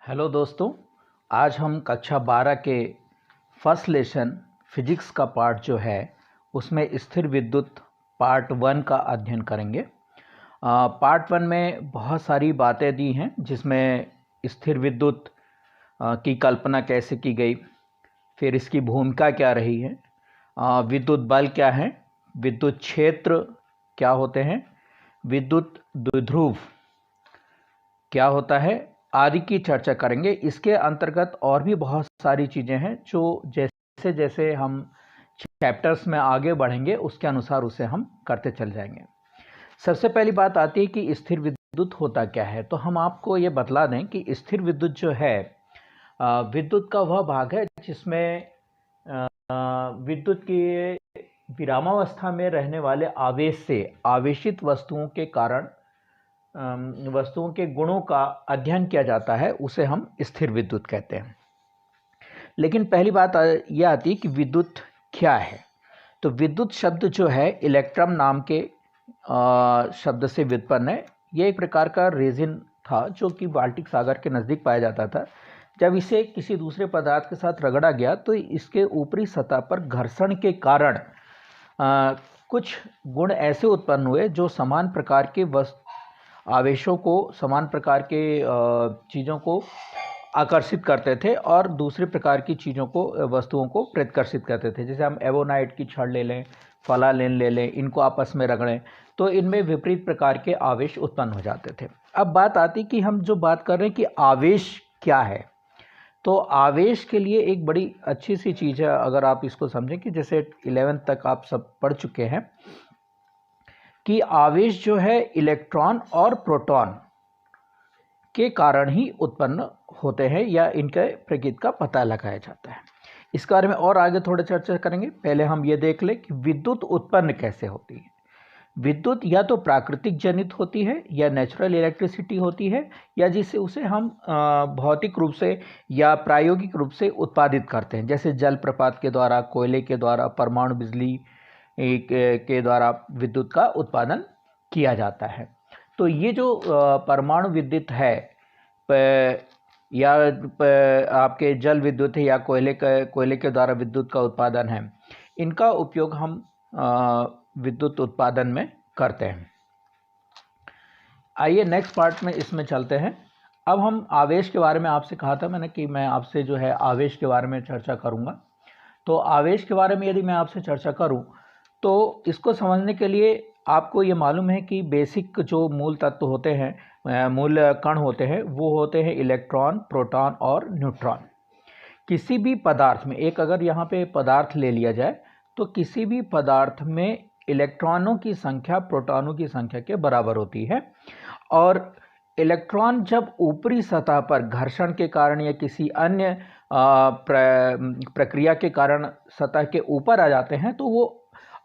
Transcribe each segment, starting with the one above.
Hello दोस्तों, आज हम कक्षा 12 के फर्स्ट लेसन फिजिक्स का पार्ट जो है उसमें स्थिर विद्युत पार्ट 1 का अध्ययन करेंगे। पार्ट 1 में बहुत सारी बातें दी हैं जिसमें स्थिर विद्युत की कल्पना कैसे की गई, फिर इसकी भूमिका क्या रही है, विद्युत बल क्या है, विद्युत क्षेत्र क्या होते हैं, विद्युत द्विध्रुव क्या होता है आदि की चर्चा करेंगे। इसके अंतर्गत और भी बहुत सारी चीज़ें हैं जो जैसे जैसे हम चैप्टर्स में आगे बढ़ेंगे उसके अनुसार उसे हम करते चल जाएंगे। सबसे पहली बात आती है कि स्थिर विद्युत होता क्या है। तो हम आपको ये बतला दें कि स्थिर विद्युत जो है विद्युत का वह भाग है जिसमें विद्युत की विरामावस्था में रहने वाले आवेश से आवेशित वस्तुओं के कारण वस्तुओं के गुणों का अध्ययन किया जाता है, उसे हम स्थिर विद्युत कहते हैं। लेकिन पहली बात यह आती है कि विद्युत क्या है। तो विद्युत शब्द जो है इलेक्ट्रम नाम के शब्द से व्युत्पन्न है। यह एक प्रकार का रेजिन था जो कि बाल्टिक सागर के नज़दीक पाया जाता था। जब इसे किसी दूसरे पदार्थ के साथ रगड़ा गया तो इसके ऊपरी सतह पर घर्षण के कारण कुछ गुण ऐसे उत्पन्न हुए जो समान प्रकार के आवेशों को, समान प्रकार के चीज़ों को आकर्षित करते थे और दूसरे प्रकार की चीज़ों को, वस्तुओं को प्रतिकर्षित करते थे। जैसे हम एवोनाइट की छड़ ले लें, फलालेन ले लें, इनको आपस में रगड़ें तो इनमें विपरीत प्रकार के आवेश उत्पन्न हो जाते थे। अब बात आती कि हम जो बात कर रहे हैं कि आवेश क्या है। तो आवेश के लिए एक बड़ी अच्छी सी चीज़ है, अगर आप इसको समझें कि जैसे 11th तक आप सब पढ़ चुके हैं कि आवेश जो है इलेक्ट्रॉन और प्रोटॉन के कारण ही उत्पन्न होते हैं या इनके प्रकृति का पता लगाया जाता है। इस बारे में और आगे थोड़ा चर्चा करेंगे। पहले हम ये देख लें कि विद्युत उत्पन्न कैसे होती है। विद्युत या तो प्राकृतिक जनित होती है या नेचुरल इलेक्ट्रिसिटी होती है, या जिसे उसे हम भौतिक रूप से या प्रायोगिक रूप से उत्पादित करते हैं, जैसे जलप्रपात के द्वारा, कोयले के द्वारा, परमाणु बिजली के द्वारा विद्युत का उत्पादन किया जाता है। तो ये जो परमाणु विद्युत है या आपके जल विद्युत है या कोयले के द्वारा विद्युत का उत्पादन है, इनका उपयोग हम विद्युत उत्पादन में करते हैं। आइए नेक्स्ट पार्ट में इसमें चलते हैं। अब हम आवेश के बारे में, आपसे कहा था मैंने कि मैं आपसे जो है आवेश के बारे में चर्चा करूंगा। तो आवेश के बारे में यदि मैं आपसे चर्चा करूं तो इसको समझने के लिए आपको ये मालूम है कि बेसिक जो मूल तत्व होते हैं, मूल कण होते हैं, वो होते हैं इलेक्ट्रॉन, प्रोटॉन और न्यूट्रॉन। किसी भी पदार्थ में, एक अगर यहाँ पे पदार्थ ले लिया जाए तो किसी भी पदार्थ में इलेक्ट्रॉनों की संख्या प्रोटॉनों की संख्या के बराबर होती है। और इलेक्ट्रॉन जब ऊपरी सतह पर घर्षण के कारण या किसी अन्य प्रक्रिया के कारण सतह के ऊपर आ जाते हैं तो वो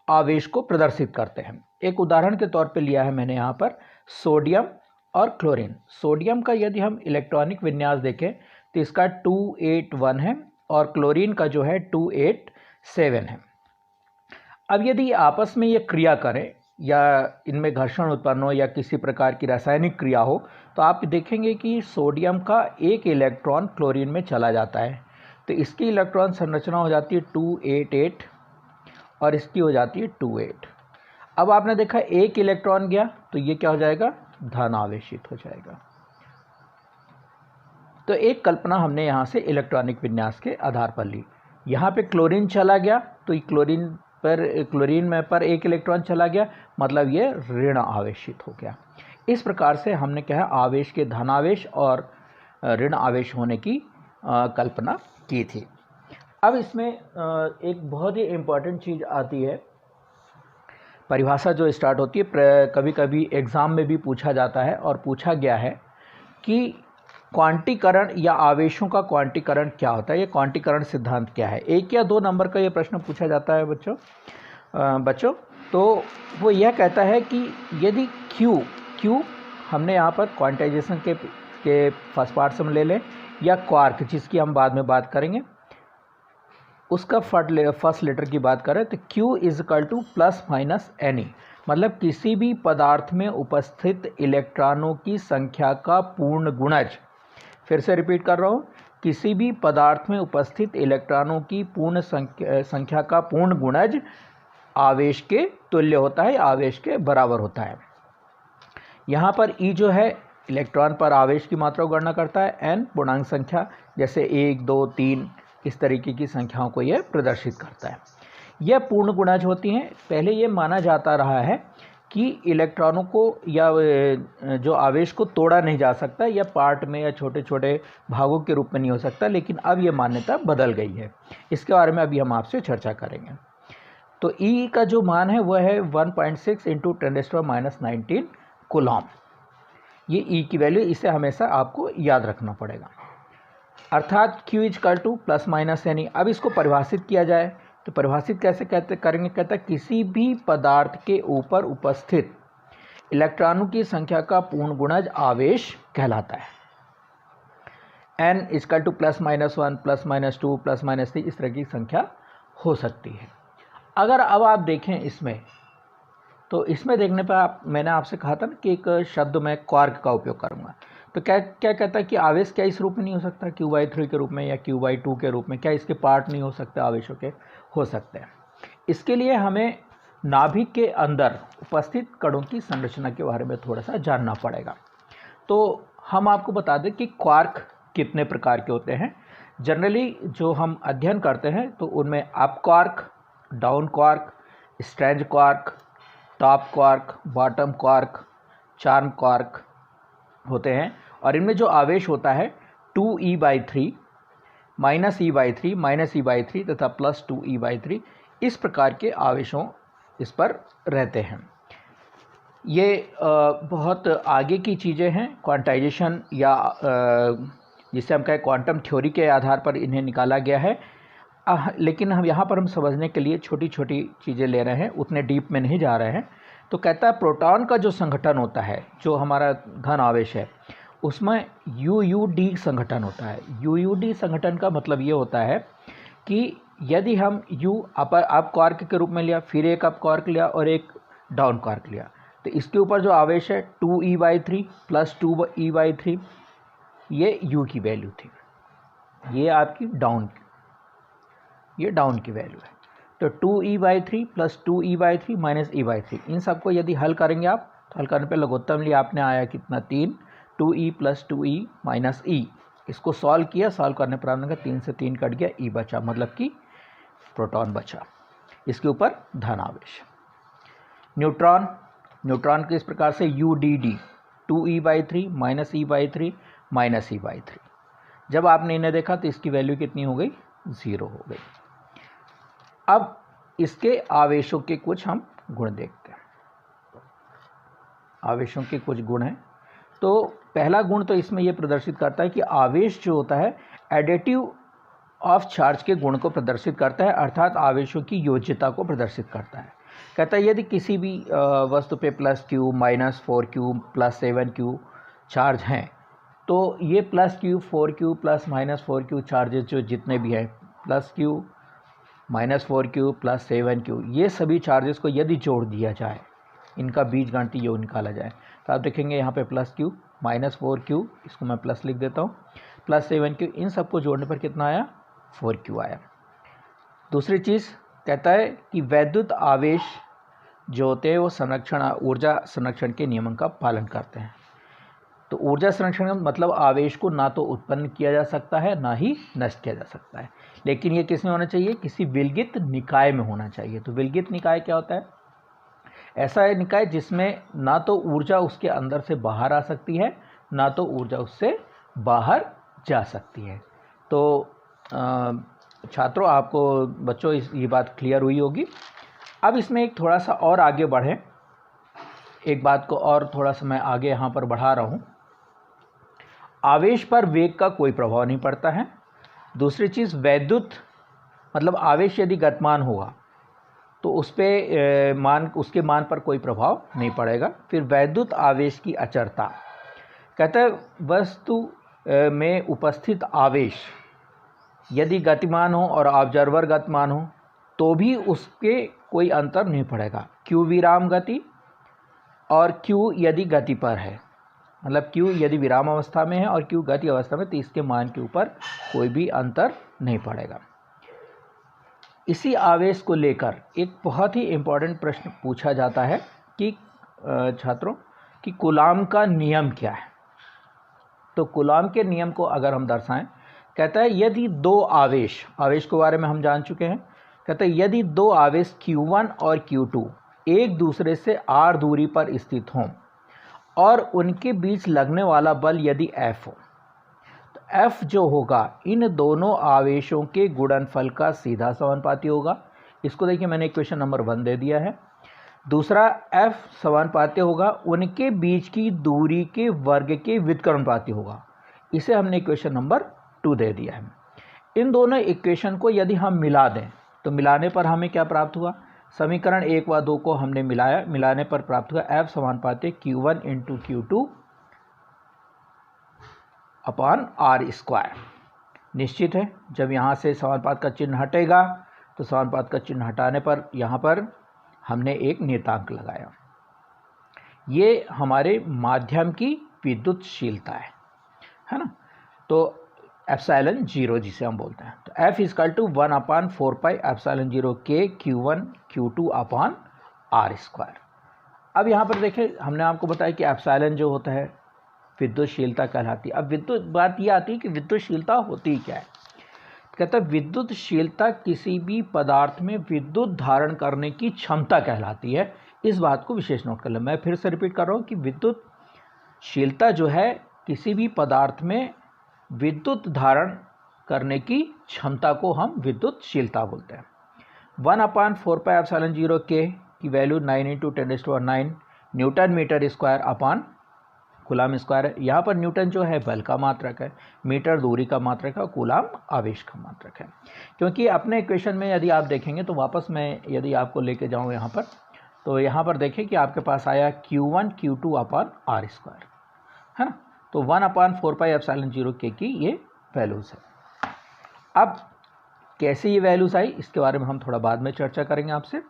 आवेश को प्रदर्शित करते हैं। एक उदाहरण के तौर पे लिया है मैंने यहाँ पर सोडियम और क्लोरीन। सोडियम का यदि हम इलेक्ट्रॉनिक विन्यास देखें तो इसका 281 है और क्लोरीन का जो है 287 है। अब यदि आपस में ये क्रिया करें या इनमें घर्षण उत्पन्न हो या किसी प्रकार की रासायनिक क्रिया हो तो आप देखेंगे कि सोडियम का एक इलेक्ट्रॉन क्लोरीन में चला जाता है। तो इसकी इलेक्ट्रॉन संरचना हो जाती है 288 और इसकी हो जाती है 28। अब आपने देखा एक इलेक्ट्रॉन गया तो ये क्या हो जाएगा, धन आवेशित हो जाएगा। तो एक कल्पना हमने यहाँ से इलेक्ट्रॉनिक विन्यास के आधार पर ली। यहाँ पे क्लोरीन चला गया तो क्लोरीन में पर एक इलेक्ट्रॉन चला गया, मतलब ये ऋण आवेशित हो गया। इस प्रकार से हमने क्या है आवेश के धनावेश और ऋण आवेश होने की कल्पना की थी। अब इसमें एक बहुत ही इम्पॉर्टेंट चीज़ आती है, परिभाषा जो स्टार्ट होती है, कभी कभी एग्ज़ाम में भी पूछा जाता है और पूछा गया है कि क्वांटीकरण या आवेशों का क्वांटीकरण क्या होता है, ये क्वांटीकरण सिद्धांत क्या है। 1 या 2 नंबर का ये प्रश्न पूछा जाता है बच्चों। तो वो यह कहता है कि यदि Q हमने यहाँ पर क्वांटाइजेशन के फर्स्ट पार्ट से हम ले लें, या क्वार्क जिसकी हम बाद में बात करेंगे, उसका फर्स्ट लेटर की बात करें तो Q = ±NE, मतलब किसी भी पदार्थ में उपस्थित इलेक्ट्रॉनों की संख्या का पूर्ण गुणज। फिर से रिपीट कर रहा हूँ, किसी भी पदार्थ में उपस्थित इलेक्ट्रॉनों की पूर्ण संख्या का पूर्ण गुणज आवेश के तुल्य होता है, आवेश के बराबर होता है। यहाँ पर E जो है इलेक्ट्रॉन पर आवेश की मात्रा को गणना करता है, N पूर्णांक संख्या जैसे 1, 2, 3 इस तरीके की संख्याओं को यह प्रदर्शित करता है। यह पूर्ण गुणज होती हैं। पहले ये माना जाता रहा है कि इलेक्ट्रॉनों को या जो आवेश को तोड़ा नहीं जा सकता, या पार्ट में या छोटे छोटे भागों के रूप में नहीं हो सकता, लेकिन अब यह मान्यता बदल गई है। इसके बारे में अभी हम आपसे चर्चा करेंगे। तो E का जो मान है वह है 1.6 × 10⁻19 कूलॉम। ये E की वैल्यू, इसे हमेशा आपको याद रखना पड़ेगा। अर्थात Q = प्लस माइनस यानी। अब इसको परिभाषित किया जाए तो परिभाषित कैसे करेंगे, कहता है किसी भी पदार्थ के ऊपर उपस्थित इलेक्ट्रॉनों की संख्या का पूर्ण गुणज आवेश कहलाता है। N = ±1, ±2, ±3 इस तरह की संख्या हो सकती है। अगर अब आप देखें इसमें, तो इसमें देखने पर मैंने आपसे कहा था ना कि एक शब्द मैं क्वार्क का उपयोग करूंगा। तो क्या कहता है कि आवेश क्या इस रूप में नहीं हो सकता, Q/3 के रूप में या Q/2 के रूप में, क्या इसके पार्ट नहीं हो सकते, आवेशों के हो सकते हैं। इसके लिए हमें नाभिक के अंदर उपस्थित कणों की संरचना के बारे में थोड़ा सा जानना पड़ेगा। तो हम आपको बता दें कि क्वार्क कितने प्रकार के होते हैं। जनरली जो हम अध्ययन करते हैं तो उनमें up quark, down quark, strange quark, top quark, bottom quark, charm quark होते हैं। और इनमें जो आवेश होता है 2e/3, -e/3, -e/3 तथा +2e/3 इस प्रकार के आवेशों इस पर रहते हैं। ये बहुत आगे की चीज़ें हैं, क्वांटाइजेशन या जिसे हम कहें क्वांटम थ्योरी के आधार पर इन्हें निकाला गया है। लेकिन हम यहाँ पर हम समझने के लिए छोटी छोटी चीज़ें ले रहे हैं, उतने डीप में नहीं जा रहे हैं। तो कहता है प्रोटॉन का जो संगठन होता है, जो हमारा घन आवेश है, उसमें UUD संगठन होता है। UUD संगठन का मतलब ये होता है कि यदि हम U अप क्वार्क के रूप में लिया, फिर एक अप क्वार्क लिया और एक डाउन क्वार्क लिया, तो इसके ऊपर जो आवेश है 2e/3 + 2e/3, ये U की वैल्यू थी। ये आपकी डाउन की वैल्यू है। तो 2e/3 + 2e/3 -e/3 इन सबको यदि हल करेंगे आप, तो हल करने पर लघुत्तम लिए आपने आया कितना 3, 2e + 2e - e। इसको सॉल्व किया, सॉल्व करने पर आपने कहा 3 से 3 कट गया, e बचा, मतलब कि प्रोटॉन बचा। इसके ऊपर धन आवेश। न्यूट्रॉन के इस प्रकार से UDD 2e/3 -e/3 -e/3। जब आपने इन्हें देखा तो इसकी वैल्यू कितनी हो गई, 0 हो गई। अब इसके आवेशों के कुछ हम गुण देखते हैं। आवेशों के कुछ गुण हैं। तो पहला गुण तो इसमें यह प्रदर्शित करता है कि आवेश जो होता है एडिटिव ऑफ चार्ज के गुण को प्रदर्शित करता है, अर्थात आवेशों की योज्यता को प्रदर्शित करता है। कहता है यदि किसी भी वस्तु पे +Q, -4Q, +7Q चार्ज हैं, तो ये +Q, 4Q, +-4Q चार्जेस जो जितने भी हैं, +Q, -4Q, +7Q, ये सभी चार्जेस को यदि जोड़ दिया जाए, इनका बीजगणितीय योग निकाला जाए, तो आप देखेंगे यहाँ पे +Q, -4Q, इसको मैं प्लस लिख देता हूँ, +7Q, इन सबको जोड़ने पर कितना आया, 4Q आया। दूसरी चीज़ कहता है कि वैद्युत आवेश जो होते हैं वो ऊर्जा संरक्षण के नियमों का पालन करते हैं। तो ऊर्जा संरक्षण का मतलब आवेश को ना तो उत्पन्न किया जा सकता है, ना ही नष्ट किया जा सकता है, लेकिन ये किस में होना चाहिए, किसी विलगित निकाय में होना चाहिए। तो विलगित निकाय क्या होता है, ऐसा है निकाय जिसमें ना तो ऊर्जा उसके अंदर से बाहर आ सकती है, ना तो ऊर्जा उससे बाहर जा सकती है। तो छात्रों, आपको बच्चों ये बात क्लियर हुई होगी। अब इसमें एक थोड़ा सा और आगे बढ़ें, एक बात को और थोड़ा सा मैं आगे यहाँ पर बढ़ा रहा हूँ। आवेश पर वेग का कोई प्रभाव नहीं पड़ता है। दूसरी चीज़, वैद्युत मतलब आवेश यदि गतिमान होगा तो उसके मान पर कोई प्रभाव नहीं पड़ेगा। फिर वैद्युत आवेश की अचरता, कहता है वस्तु में उपस्थित आवेश यदि गतिमान हो और ऑब्जर्वर गतिमान हो तो भी उसके कोई अंतर नहीं पड़ेगा। Q विराम गति और Q यदि गति पर है, मतलब Q यदि विराम अवस्था में है और Q गति अवस्था में, तो इसके मान के ऊपर कोई भी अंतर नहीं पड़ेगा। इसी आवेश को लेकर एक बहुत ही इम्पोर्टेंट प्रश्न पूछा जाता है कि छात्रों कि कूलाम का नियम क्या है। तो कूलाम के नियम को अगर हम दर्शाएं, कहता है यदि दो आवेश के बारे में हम जान चुके हैं, कहता है यदि दो आवेश Q1 और Q2 एक दूसरे से r दूरी पर स्थित हों और उनके बीच लगने वाला बल यदि F हो, तो F जो होगा इन दोनों आवेशों के गुणनफल का सीधा समानुपाती होगा। इसको देखिए, मैंने इक्वेशन नंबर 1 दे दिया है। दूसरा, F समानुपाती होगा उनके बीच की दूरी के वर्ग के व्युत्क्रमानुपाती होगा। इसे हमने इक्वेशन नंबर 2 दे दिया है। इन दोनों इक्वेशन को यदि हम मिला दें तो मिलाने पर हमें क्या प्राप्त हुआ, समीकरण 1 व 2 को हमने मिलाया, मिलाने पर प्राप्त हुआ F समानुपाती Q1 into Q2 upon r²। निश्चित है, जब यहाँ से समानुपात का चिन्ह हटेगा तो समानुपात का चिन्ह हटाने पर यहाँ पर हमने एक नियतांक लगाया। ये हमारे माध्यम की विद्युतशीलता है ना। तो एप्सिलॉन 0 जिसे हम बोलते हैं, तो F equal to 1/4 epsilon 0 K Q1 Q2 upon r²। अब यहाँ पर देखें, हमने आपको बताया कि एप्सिलॉन जो होता है विद्युतशीलता कहलाती है। अब विद्युत बात यह आती है कि विद्युतशीलता होती क्या है। कहता है विद्युतशीलता किसी भी पदार्थ में विद्युत धारण करने की क्षमता कहलाती है। इस बात को विशेष नोट कर लें। मैं फिर से रिपीट कर रहा हूँ कि विद्युतशीलता जो है किसी भी पदार्थ में विद्युत धारण करने की क्षमता को हम विद्युतशीलता बोलते हैं। 1/4 एप्सिलॉन 0 K की value 9 × 10⁹ newton metre square upon coulomb square है। यहाँ पर न्यूटन जो है बल का मात्रक है, मीटर दूरी का मात्रक है, कूलाम आवेश का मात्रक है। क्योंकि अपने इक्वेशन में यदि आप देखेंगे तो वापस मैं यदि आपको लेके जाऊँ यहाँ पर, तो यहाँ पर देखें कि आपके पास आया Q1 Q2 अपॉन r² है ना। तो 1/4 एप्सिलॉन 0 K की ये वैल्यूज़ है। अब कैसे ये वैल्यूज़ आई इसके बारे में हम थोड़ा बाद में चर्चा करेंगे आपसे।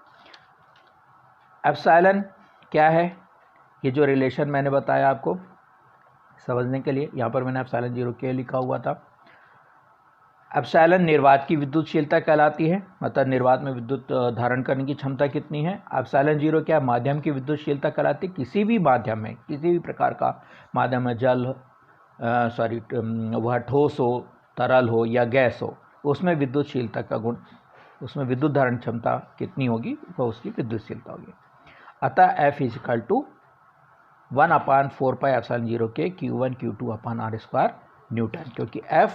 एप्सिलॉन क्या है, ये जो रिलेशन मैंने बताया आपको समझने के लिए, यहाँ पर मैंने एप्सिलॉन 0 K लिखा हुआ था। एप्सिलॉन निर्वात की विद्युतशीलता कहलाती है, मतलब निर्वात में विद्युत धारण करने की क्षमता कितनी है। एप्सिलॉन 0 क्या, माध्यम की विद्युतशीलता कहलाती है। किसी भी माध्यम में, किसी भी प्रकार का माध्यम में, जल वह ठोस हो, तरल हो या गैस हो, उसमें विद्युतशीलता का गुण, उसमें विद्युत धारण क्षमता कितनी होगी वह उसकी विद्युतशीलता होगी। अतः F equal to 1/4 epsilon 0 K Q1 Q2 upon r² newton, क्योंकि F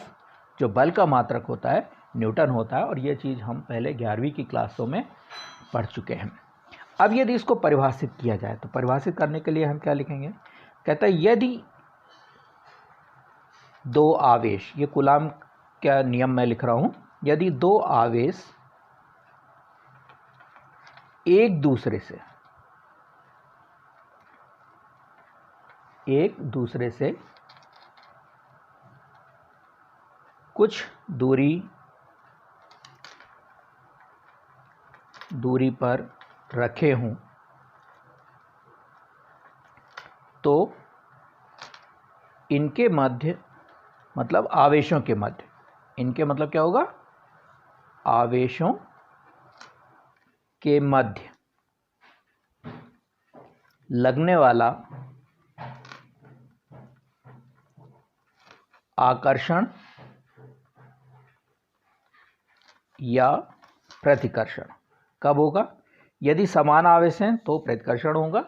जो बल का मात्रक होता है न्यूटन होता है, और ये चीज़ हम पहले 11वीं की क्लासों में पढ़ चुके हैं। अब यदि इसको परिभाषित किया जाए तो परिभाषित करने के लिए हम क्या लिखेंगे, कहता है यदि दो आवेश, ये कूलाम का नियम मैं लिख रहा हूँ, यदि दो आवेश एक दूसरे से कुछ दूरी पर रखे हों तो इनके मध्य, मतलब आवेशों के मध्य, इनके मतलब क्या होगा, आवेशों के मध्य लगने वाला आकर्षण या प्रतिकर्षण कब होगा, यदि समान आवेश हैं तो प्रतिकर्षण होगा,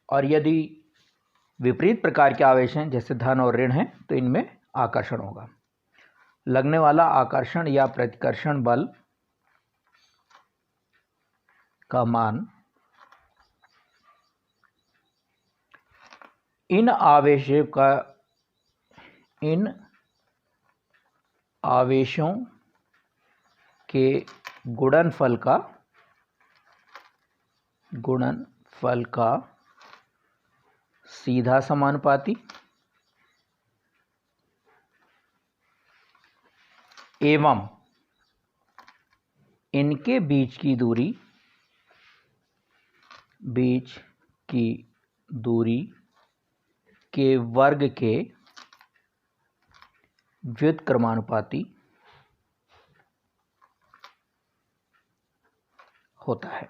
और यदि विपरीत प्रकार के आवेश हैं जैसे धन और ऋण हैं तो इनमें आकर्षण होगा। लगने वाला आकर्षण या प्रतिकर्षण बल का मान इन आवेशों के गुणनफल का सीधा समानुपाती एवं इनके बीच की दूरी के वर्ग के व्युत्क्रमानुपाती होता है।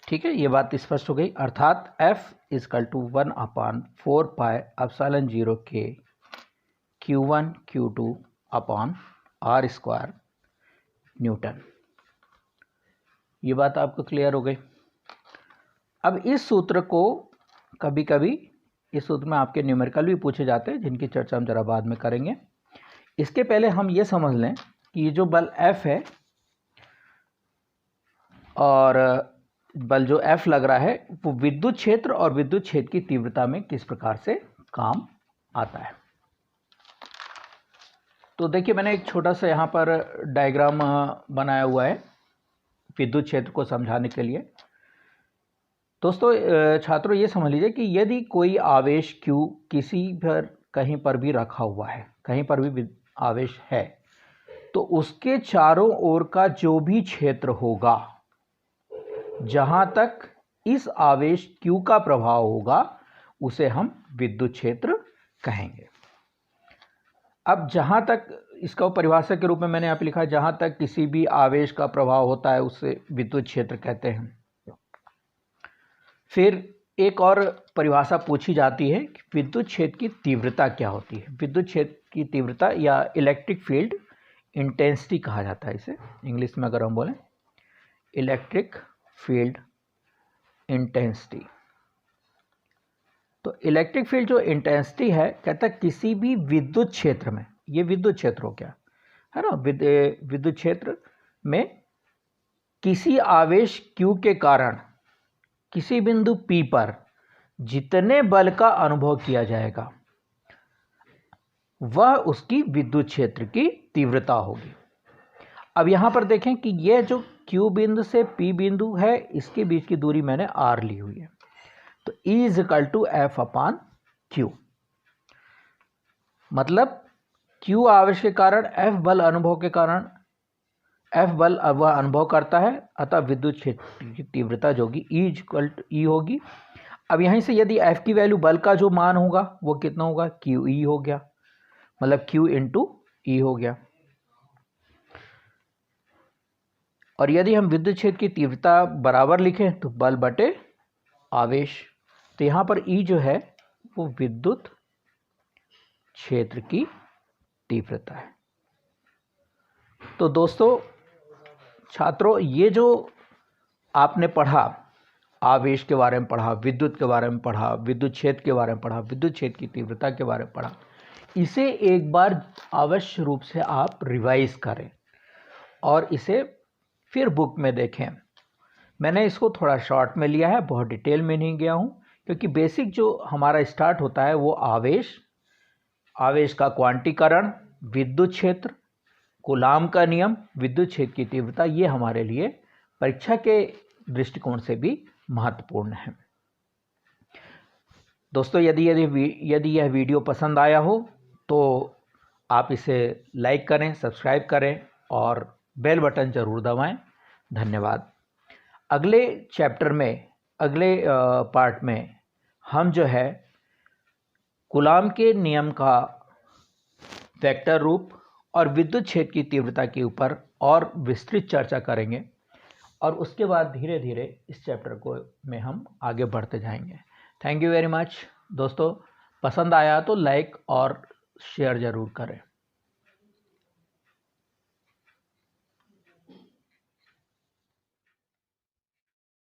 ठीक है, ये बात स्पष्ट हो गई। अर्थात F = 1/4 पाई एप्सिलॉन 0 के Q1 Q2 upon R² Newton. ये बात आपको क्लियर हो गई। अब इस सूत्र को कभी कभी इस सूत्र में आपके न्यूमेरिकल भी पूछे जाते हैं, जिनकी चर्चा हम जरा बाद में करेंगे। इसके पहले हम ये समझ लें कि ये जो बल F है और बल जो F लग रहा है वो विद्युत क्षेत्र और विद्युत क्षेत्र की तीव्रता में किस प्रकार से काम आता है। तो देखिए, मैंने एक छोटा सा यहाँ पर डायग्राम बनाया हुआ है विद्युत क्षेत्र को समझाने के लिए। दोस्तों, छात्रों ये समझ लीजिए कि यदि कोई आवेश Q किसी पर कहीं पर भी रखा हुआ है, कहीं पर भी आवेश है, तो उसके चारों ओर का जो भी क्षेत्र होगा, जहां तक इस आवेश Q का प्रभाव होगा, उसे हम विद्युत क्षेत्र कहेंगे। अब जहां तक इसका परिभाषा के रूप में मैंने यहाँ पे लिखा है, जहां तक किसी भी आवेश का प्रभाव होता है उसे विद्युत क्षेत्र कहते हैं। फिर एक और परिभाषा पूछी जाती है कि विद्युत क्षेत्र की तीव्रता क्या होती है। विद्युत क्षेत्र की तीव्रता या इलेक्ट्रिक फील्ड इंटेंसिटी कहा जाता है इसे, इंग्लिश में अगर हम बोलें इलेक्ट्रिक फील्ड इंटेंसिटी। तो इलेक्ट्रिक फील्ड जो इंटेंसिटी है, कहता है किसी भी विद्युत क्षेत्र में, ये विद्युत क्षेत्र हो गया है ना, विद्युत क्षेत्र में किसी आवेश Q के कारण किसी बिंदु P पर जितने बल का अनुभव किया जाएगा वह उसकी विद्युत क्षेत्र की तीव्रता होगी। अब यहां पर देखें कि यह जो Q बिंदु से P बिंदु है, इसके बीच की दूरी मैंने R ली हुई है। तो E = F/Q, मतलब Q आवेश के कारण F बल अनुभव के कारण F बल वह अनुभव करता है, अतः विद्युत क्षेत्र की तीव्रता जो होगी E होगी। अब यहीं से यदि F की वैल्यू, बल का जो मान होगा वो कितना होगा, QE हो गया, मतलब Q × E हो गया। और यदि हम विद्युत क्षेत्र की तीव्रता बराबर लिखें तो बल बटे आवेश। तो यहाँ पर E जो है वो विद्युत क्षेत्र की तीव्रता है। तो दोस्तों, छात्रों, ये जो आपने पढ़ा, आवेश के बारे में पढ़ा, विद्युत के बारे में पढ़ा, विद्युत क्षेत्र के बारे में पढ़ा, विद्युत क्षेत्र की तीव्रता के बारे में पढ़ा, इसे एक बार अवश्य रूप से आप रिवाइज करें और इसे फिर बुक में देखें। मैंने इसको थोड़ा शॉर्ट में लिया है, बहुत डिटेल में नहीं गया हूँ, क्योंकि बेसिक जो हमारा स्टार्ट होता है वो आवेश का क्वांटीकरण, विद्युत क्षेत्र, कूलाम का नियम, विद्युत क्षेत्र की तीव्रता, ये हमारे लिए परीक्षा के दृष्टिकोण से भी महत्वपूर्ण है। दोस्तों, यदि यह वीडियो पसंद आया हो तो आप इसे लाइक करें, सब्सक्राइब करें और बेल बटन जरूर दबाएं। धन्यवाद। अगले चैप्टर में, अगले पार्ट में हम जो है कूलाम के नियम का वेक्टर रूप और विद्युत क्षेत्र की तीव्रता के ऊपर और विस्तृत चर्चा करेंगे, और उसके बाद धीरे धीरे इस चैप्टर में हम आगे बढ़ते जाएंगे। Thank you very much. दोस्तों, पसंद आया तो लाइक और शेयर ज़रूर करें।